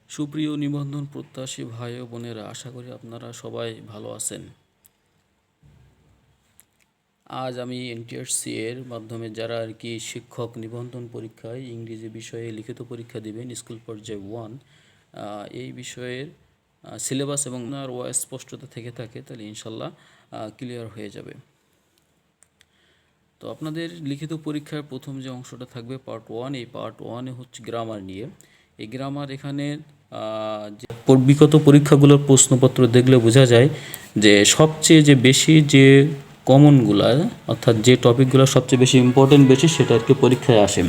সুপ্রিয় নিবন্ধন প্রত্যাশী ভাই ও বোনেরা, আশা করি আপনারা সবাই ভালো আছেন। আজ আমি এনটিআরসি এর মাধ্যমে যারা শিক্ষক নিবন্ধন পরীক্ষায় ইংরেজি বিষয়ে লিখিত পরীক্ষা দিবেন স্কুল পর্যায়ে 1, এই বিষয়ের সিলেবাস এবং আর স্পষ্টতা থেকে থাকে তাহলে ইনশাল্লাহ ক্লিয়ার হয়ে যাবে। তো আপনাদের লিখিত পরীক্ষার প্রথম যে অংশটা থাকবে পার্ট 1, এই পার্ট 1-এ হচ্ছে গ্রামার নিয়ে। এই গ্রামার এখানে যে বিগত পরীক্ষাগুলোর প্রশ্নপত্র দেখলে বোঝা যায় যে সবচেয়ে যে বেশি যে কমনগুলা, অর্থাৎ যে টপিকগুলো সবচেয়ে বেশি ইম্পর্টেন্ট বেশি সেটা পরীক্ষায় আসে।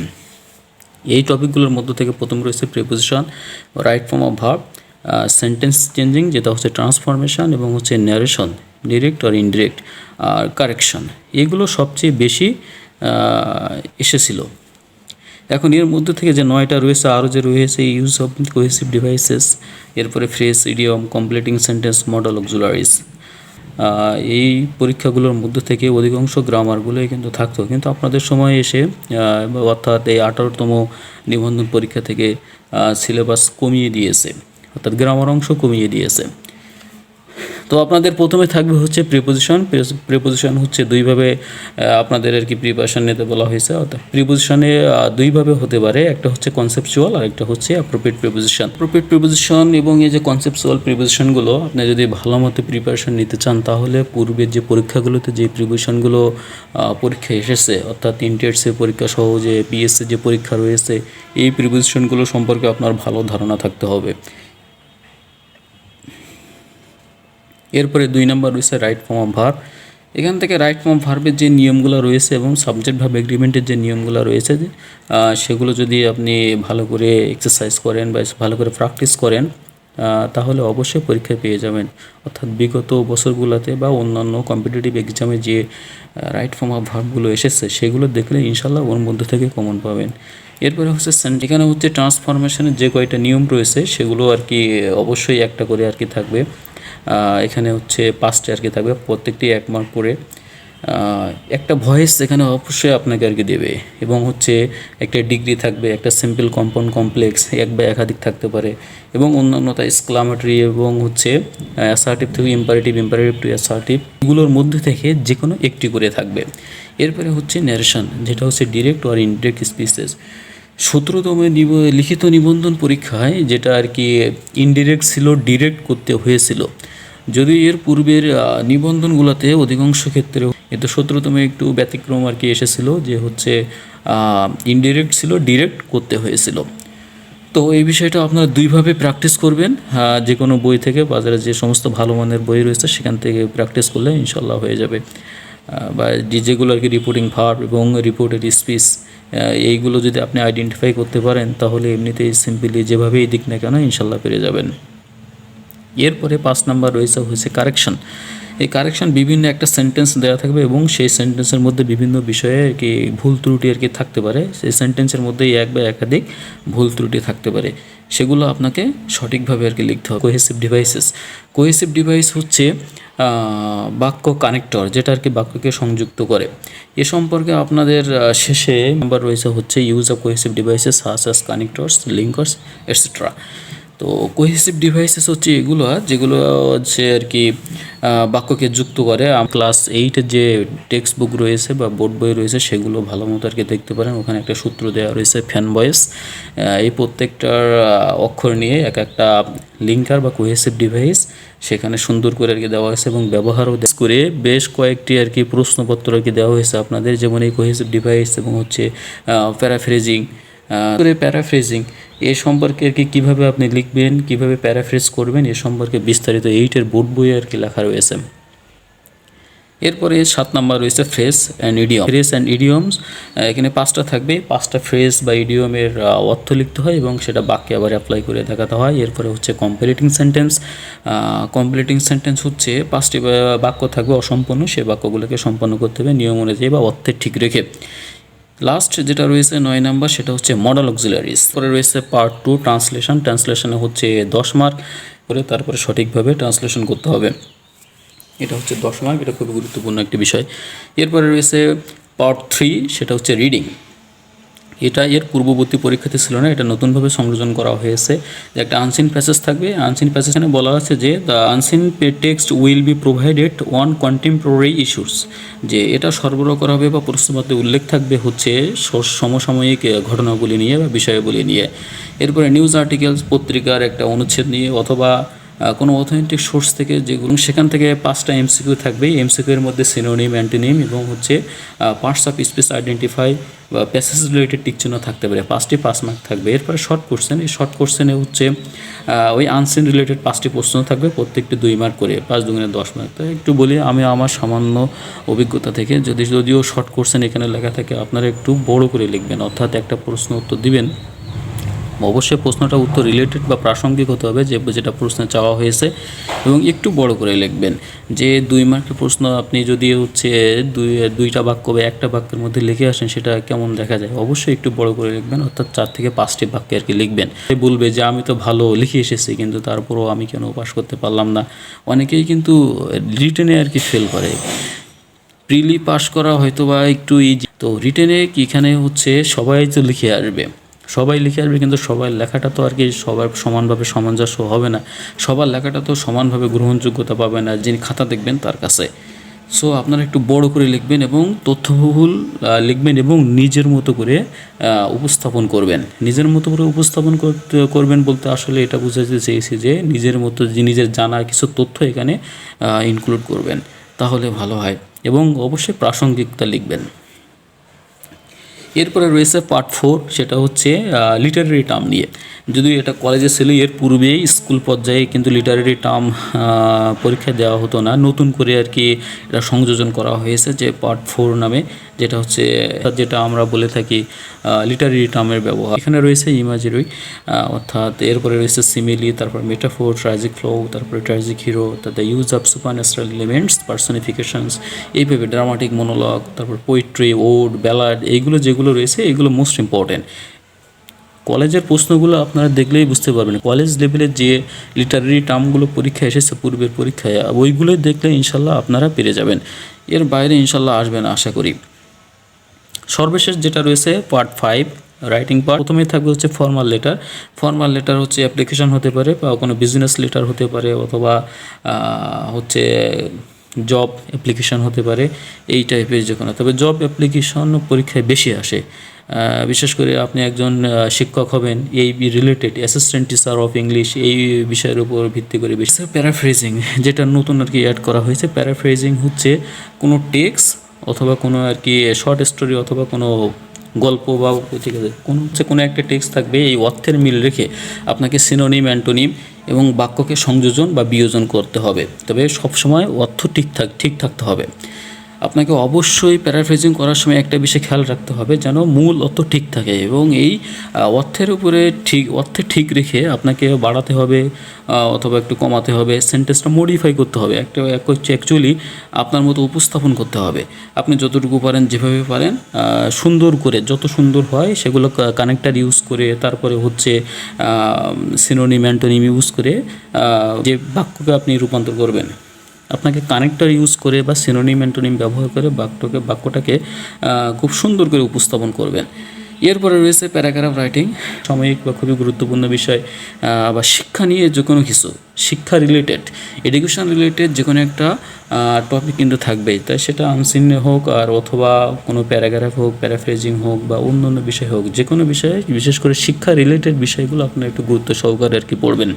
এই টপিকগুলোর মধ্য থেকে প্রথম রয়েছে preposition, right form of verb, sentence changing যেটা হচ্ছে ট্রান্সফরমেশন, এবং হচ্ছে ন্যারেশন ডিরেক্ট আর ইনডিরেক্ট, আর কারেকশন। এগুলো সবচেয়ে বেশি এসেছিল। এখন এর মধ্যে থেকে যে 9টা রয়েছে, আরও যে রয়েছে ইউজ অফ কোহেসিভ ডিভাইসেস, এরপরে phrase, idiom, completing sentence, model auxiliaries, এই পরীক্ষাগুলোর মধ্যে থেকে অধিকাংশ গ্রামারগুলোই কিন্তু থাকতো, কিন্তু আপনাদের সময় এসে অর্থাৎ এই 18তম নিবন্ধন পরীক্ষা থেকে সিলেবাস কমিয়ে দিয়েছে, অর্থাৎ গ্রামার অংশ কমিয়ে দিয়েছে। তো আপনাদের প্রথমে থাকবে হচ্ছে প্রিপোজিশন। প্রিপোজিশন হচ্ছে দুইভাবে আপনাদের প্রিপারেশন নিতে বলা হয়েছে। অর্থাৎ প্রিপোজিশনে দুইভাবে হতে পারে, একটা হচ্ছে কনসেপচুয়াল আর একটা হচ্ছে অ্যাপ্রোপ্রিয়েট প্রিপোজিশন। অ্যাপ্রোপ্রিয়েট প্রিপোজিশন এবং এই যে কনসেপচুয়াল প্রিপোজিশনগুলো আপনি যদি ভালো মতো প্রিপারেশন নিতে চান, তাহলে পূর্বের যে পরীক্ষাগুলোতে যে প্রিপোজিশনগুলো পরীক্ষা এসেছে, অর্থাৎ ইন্টারসি পরীক্ষা সহ যে পিএসসি যে পরীক্ষা রয়েছে, এই প্রিপোজিশনগুলো সম্পর্কে আপনার ভালো ধারণা থাকতে হবে। এরপরে 2 নম্বর রয়েছে রাইট ফর্ম অফ ভার্ব। এখান থেকে রাইট ফর্ম অফ ভার্বের যে নিয়মগুলো রয়েছে এবং সাবজেক্ট ভার্ব এগ্রিমেন্টের যে নিয়মগুলো রয়েছে, সেগুলো যদি আপনি ভালো করে এক্সারসাইজ করেন বা ভালো করে প্র্যাকটিস করেন, তাহলে অবশ্যই পরীক্ষায় পেয়ে যাবেন। অর্থাৎ বিগত বছরগুলোতে বা অন্যান্য কম্পিটিটিভ এক্সামে যে রাইট ফর্ম অফ ভার্বগুলো এসেছে, সেগুলো দেখলে ইনশাল্লাহ ওর মধ্যে থেকে কমন পাবেন। এরপরে হচ্ছে এখানে হচ্ছে ট্রান্সফরমেশনের যে কয়টা নিয়ম রয়েছে, সেগুলো অবশ্যই একটা করে থাকবে। এখানে হচ্ছে 5টা থাকবে, প্রত্যেকটি 1 মার্ক করে। একটা ভয়েস এখানে অবশ্যই আপনাকে দেবে, এবং হচ্ছে একটা ডিগ্রি থাকবে, একটা সিম্পল, কম্পাউন্ড, কমপ্লেক্স, এক বা একাধিক থাকতে পারে, এবং অন্যান্যতা এক্সক্লামেটরি এবং হচ্ছে অ্যাসার্টিভ থেকে ইম্পারেটিভ, ইম্পারেটিভ টু অ্যাসার্টিভ, এগুলোর মধ্যে থেকে যে কোনো একটি করে থাকবে। এরপরে হচ্ছে ন্যারেশন, যেটা হচ্ছে ডিরেক্ট আর ইনডিরেক্ট স্পিচেস। 17তম লিখিত নিবন্ধন পরীক্ষায় যেটা ইনডিরেক্ট ছিল, ডিরেক্ট করতে হয়েছিল। যদি এর পূর্বের নিবন্ধনগুলোতে অধিকাংশ ক্ষেত্রে এতে 17তম একটু ব্যতিক্রম এসেছিল, যে হচ্ছে ইনডিরেক্ট ছিল, ডিরেক্ট করতে হয়েছিল। তো এই বিষয়টা আপনারা দুইভাবে প্র্যাকটিস করবেন। যে কোনো বই থেকে, বাজারে যে সমস্ত ভালো মানের বই রয়েছে সেখান থেকে প্র্যাকটিস করলে ইনশাল্লাহ হয়ে যাবে। বা যেগুলো রিপোর্টিং ভার্ব এবং রিপোর্টেড স্পিচ, এইগুলো যদি আপনি আইডেন্টিফাই করতে পারেন, তাহলে এমনিতেই সিম্পলি যেভাবেই দিক না কেন ইনশাল্লাহ পেরে যাবেন। এরপরে 5 নম্বর হচ্ছে কারেকশন। এই কারেকশন বিভিন্ন একটা সেন্টেন্স দেওয়া থাকবে, এবং সেই সেন্টেন্সের মধ্যে বিভিন্ন বিষয়ে ভুল ত্রুটি থাকতে পারে। সেই সেন্টেন্সের মধ্যেই এক বা একাধিক ভুল ত্রুটি থাকতে পারে, সেগুলো আপনাকে সঠিকভাবে লিখতে হবে। কোহেসিভ ডিভাইসেস, কোহেসিভ ডিভাইস হচ্ছে বাক্য কানেক্টর, যেটা বাক্যকে সংযুক্ত করে। এ সম্পর্কে আপনাদের শেষে নাম্বার হচ্ছে use of cohesive devices such as connectors, linkers, etcetera. তো কোহেসিভ ডিভাইসেস হচ্ছে এগুলো যেগুলো হচ্ছে বাক্যকে যুক্ত করে। ক্লাস 8-এর যে টেক্সট বুক রয়েছে বা বোর্ড বই রয়েছে, সেগুলো ভালো মতো দেখতে পারেন। ওখানে একটা সূত্র দেওয়া রয়েছে, ফ্যান ভয়েস। এই প্রত্যেকটার অক্ষর নিয়ে একটা লিঙ্কার বা কোহেসিভ ডিভাইস সেখানে সুন্দর করে দেওয়া হয়েছে, এবং ব্যবহারও করে বেশ কয়েকটি প্রশ্নপত্র দেওয়া হয়েছে আপনাদের, যেমন এই কোহেসিভ ডিভাইস এবং হচ্ছে প্যারাফ্রেজিং। প্যারাফ্রেজিং এ সম্পর্কে কীভাবে আপনি লিখবেন, কীভাবে প্যারাফ্রেজ করবেন, এ সম্পর্কে বিস্তারিত 8-এর বোর্ড বইয়ে লেখা রয়েছে। এরপরে 7 নম্বর রয়েছে phrase and idiom. Phrase and idioms, এখানে 5টা থাকবে। 5টা ফ্রেজ বা ইডিয়মের অর্থ লিখতে হয় এবং সেটা বাক্যে আবার অ্যাপ্লাই করে দেখাতে হয়। এরপরে হচ্ছে কমপ্লিটিং সেন্টেন্স। কমপ্লিটিং সেন্টেন্স হচ্ছে 5টি বাক্য থাকবে অসম্পূর্ণ, সেই বাক্যগুলোকে সম্পন্ন করতে হবে নিয়ম অনুযায়ী বা অর্থের ঠিক রেখে। লাস্ট যেটা রয়েছে 9 নাম্বার, সেটা হচ্ছে মডেল অক্সিলারিজ। পরে রয়েছে পার্ট 2 ট্রান্সলেশন। ট্রান্সলেশনে হচ্ছে 10 মার্ক করে, তারপরে সঠিকভাবে ট্রান্সলেশন করতে হবে। এটা হচ্ছে 10 মার্ক, এটা খুবই গুরুত্বপূর্ণ একটি বিষয়। এরপরে রয়েছে পার্ট 3, সেটা হচ্ছে রিডিং। এটা এর পূর্ববর্তী পরীক্ষাতে ছিল না, এটা নতুনভাবে সংযোজন করা হয়েছে। যে একটা আনসিন প্যাসেজ থাকবে, আনসিন প্যাসেজে বলা আছে যে the unseen text will be provided on contemporary issues, যে এটা সরবরাহ করা হবে বা প্রশ্নপত্রে উল্লেখ থাকবে হচ্ছে সমসাময়িক ঘটনাগুলি নিয়ে বা বিষয়গুলি নিয়ে। এরপরে নিউজ আর্টিকেলস, পত্রিকার একটা অনুচ্ছেদ নিয়ে অথবা কোনো অথেন্টিক সোর্স থেকে, যেগুলো সেখান থেকে 5টা এমসিকিউ থাকবে। এমসিকিউ এর মধ্যে সিনোনিম, অ্যান্টোনিম এবং হচ্ছে পার্টস অফ স্পিচ আইডেন্টিফাই বা প্যাসেজ রিলেটেড টিক চিহ্ন থাকতে পারে। 5টি 5 মার্ক থাকবে। এরপরে শর্ট কোশ্চেন, এই শর্ট কোশ্চেনে হচ্ছে ওই আনসিন রিলেটেড 5টি প্রশ্ন থাকবে, প্রত্যেকটি 2 মার্ক করে, 5 দুগুণে 10 মার্ক। তো একটু বলি আমি আমার সামান্য অভিজ্ঞতা থেকে, যদিও শর্ট কোশ্চেন এখানে লেখা থাকে, আপনারা একটু বড় করে লিখবেন, অর্থাৎ একটা প্রশ্ন উত্তর দিবেন, অবশ্যই প্রশ্নটা উত্তর রিলেটেড বা প্রাসঙ্গিক হতে হবে যেটা প্রশ্নে চাওয়া হয়েছে, এবং একটু বড় করে লিখবেন। যে 2 মার্কের প্রশ্ন আপনি যদি হচ্ছে দুইটা বাক্য বা একটা বাক্যের মধ্যে লিখে আসেন, সেটা কেমন দেখা যায়। অবশ্যই একটু বড় করে লিখবেন, অর্থাৎ 4 থেকে 5টি বাক্যে আর কি লিখবেন। বলবে যে আমি তো ভালো লিখে এসেছি, কিন্তু তারপরও আমি কেন পাস করতে পারলাম না। অনেকেই কিন্তু রিটেনে আর কি ফেল করে। প্রিলি পাস করা হয়তো বা একটু ইজি, তো রিটেনে এখানে হচ্ছে সবাই তো লিখে আসবে, কিন্তু সবার লেখাটা তো আর কি সবার সমানভাবে সামঞ্জস্য হবে না, সবার লেখাটা তো সমানভাবে গ্রহণযোগ্যতা পাবে না যিনি খাতা দেখবেন তার কাছে। সো আপনারা একটু বড় করে লিখবেন এবং তথ্যবহুল লিখবেন এবং নিজের মতো করে উপস্থাপন করবেন। নিজের মতো করে উপস্থাপন করবেন বলতে আসলে এটা বোঝাতে চেয়েছি যে নিজের জানা কিছু তথ্য এখানে ইনক্লুড করবেন, তাহলে ভালো হয়। এবং অবশ্যই প্রাসঙ্গিকতা লিখবেন। এরপরে রয়েছে পার্ট 4, সেটা হচ্ছে লিটারেরি টার্ম নিয়ে। যদিও এটা কলেজে ছিল, এর পূর্বেই স্কুল পর্যায়ে কিন্তু লিটারেরি টার্ম পরীক্ষা দেওয়া হতো না, নতুন করে আর কি এটা সংযোজন করা হয়েছে যে পার্ট 4 নামে, যেটা আমরা বলে থাকি লিটারেরি টার্মের ব্যবহার। এখানে রয়েছে ইমাজিনারি, অর্থাৎ এরপরে রয়েছে সিমিলি, তারপর মেটাফোর, ট্র্যাজিক ফ্লো, তারপরে tragic hero, the use of supernatural elements, personifications, এইভাবে ড্রামাটিক মনোলগ, তারপর পোয়েট্রি, ওড, ব্যালাড, যেগুলো রয়েছে এগুলো মোস্ট ইম্পর্টেন্ট। কলেজের প্রশ্নগুলো আপনারা দেখলেই বুঝতে পারবেন, কলেজ লেভেলের যে লিটারেরি টার্মগুলো পরীক্ষা এসেছে পূর্বের পরীক্ষায়, ওইগুলোই দেখলে ইনশাল্লাহ আপনারা পেরে যাবেন, এর বাইরে ইনশাল্লাহ আসবেন আশা করি। সর্বশেষ যেটা রয়েছে পার্ট 5, রাইটিং পার্ট। প্রথমেই থাকবে হচ্ছে ফর্মাল লেটার হচ্ছে অ্যাপ্লিকেশন হতে পারে বা কোনো বিজনেস লেটার হতে পারে, অথবা হচ্ছে জব অ্যাপ্লিকেশন হতে পারে, এই টাইপের যে কোনো। তবে জব অ্যাপ্লিকেশন পরীক্ষায় বেশি আসে, বিশেষ করে আপনি একজন শিক্ষক হবেন, এই related assistant teacher of English, এই বিষয়ের উপর ভিত্তি করে বেশি। প্যারাফ্রেজিং, যেটা নতুন আর কি অ্যাড করা হয়েছে। প্যারাফ্রেজিং হচ্ছে কোনো টেক্সট অথবা কোনো আর কি শর্ট স্টোরি অথবা কোনো গল্প বা ঠিক আছে কোনো একটা টেক্সট থাকবে, এই অর্থের মিল রেখে আপনাকে সিনোনিম, অ্যান্টোনিম এবং বাক্যকে সংযোজন বা বিয়োজন করতে হবে। তবে সবসময় অর্থ ঠিক থাকতে হবে। আপনাকে অবশ্যই প্যারাফ্রেজিং করার সময় একটা বিষয় খেয়াল রাখতে হবে, যেন মূল অর্থ ঠিক থাকে, এবং এই অর্থের উপরে অর্থে ঠিক রেখে আপনাকে বাড়াতে হবে অথবা একটু কমাতে হবে, সেন্টেন্সটা মডিফাই করতে হবে, অ্যাকচুয়ালি আপনার মতো উপস্থাপন করতে হবে। আপনি যতটুকু পারেন, যেভাবে পারেন সুন্দর করে, যত সুন্দর হয় সেগুলো কানেক্টার ইউজ করে, তারপরে হচ্ছে সিনোনিম, অ্যান্টোনিম ইউজ করে যে বাক্যকে আপনি রূপান্তর করবেন, আপনাকে কানেক্টর ইউজ করে বা সিনোনিম, অ্যান্টোনিম ব্যবহার করে বাক্যটাকে খুব সুন্দর করে উপস্থাপন করবেন। এরপরে রয়েছে প্যারাগ্রাফ রাইটিং, সাময়িক বা খুবই গুরুত্বপূর্ণ বিষয় বা শিক্ষা নিয়ে যে কোনো কিছু, শিক্ষা রিলেটেড, এডুকেশন রিলেটেড যে কোনো একটা টপিক কিন্তু থাকবেই, তাই সেটা আনসিন হোক আর অথবা কোনো প্যারাগ্রাফ হোক, প্যারাফ্রেজিং হোক বা অন্য বিষয় হোক, যে কোনো বিষয়ে বিশেষ করে শিক্ষা রিলেটেড বিষয়গুলো আপনারা একটু গুরুত্ব সহকারে আর কি পড়বেন।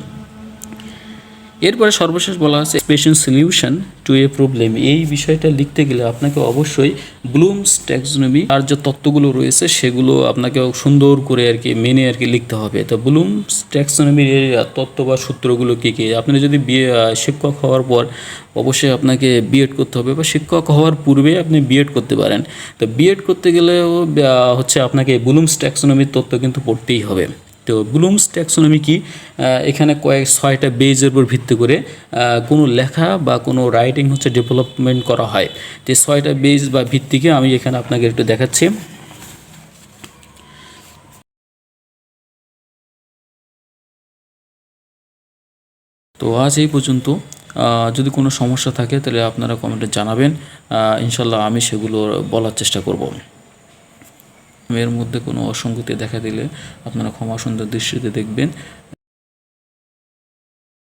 এরপরে সর্বশেষ বলা আছে expression solution to A problem. এই বিষয়টা লিখতে গেলে আপনাকে অবশ্যই ব্লুমস ট্যাক্সোনমি আর যে তত্ত্বগুলো রয়েছে সেগুলো আপনাকে সুন্দর করে আর কি মেনে আর কি লিখতে হবে। তো ব্লুমস ট্যাক্সোনমির তত্ত্ব বা সূত্রগুলো কী কী, আপনি যদি শিক্ষক হওয়ার পর অবশ্যই আপনাকে বিএড করতে হবে, বা শিক্ষক হওয়ার পূর্বে আপনি বিএড করতে পারেন। তো বিএড করতে গেলেও হচ্ছে আপনাকে ব্লুমস ট্যাক্সোনমির তত্ত্ব কিন্তু পড়তেই হবে। তো ব্লুমস ট্যাক্সোনমি কি, এখানে 6টা বেজের উপর ভিত্তি করে কোনো লেখা বা কোনো রাইটিং হচ্ছে ডেভেলপমেন্ট করা হয়। তো 6টা বেজ বা ভিত্তিকে আমি এখানে আপনাকে একটু দেখাচ্ছি। তো আজ এই পর্যন্ত। যদি কোনো সমস্যা থাকে তাহলে আপনারা কমেন্টে জানাবেন, ইনশাল্লাহ আমি সেগুলো বলার চেষ্টা করব। এর মধ্যে কোনো অসঙ্গতি দেখা দিলে আপনারা ক্ষমা সুন্দর দৃষ্টিতে দেখবেন।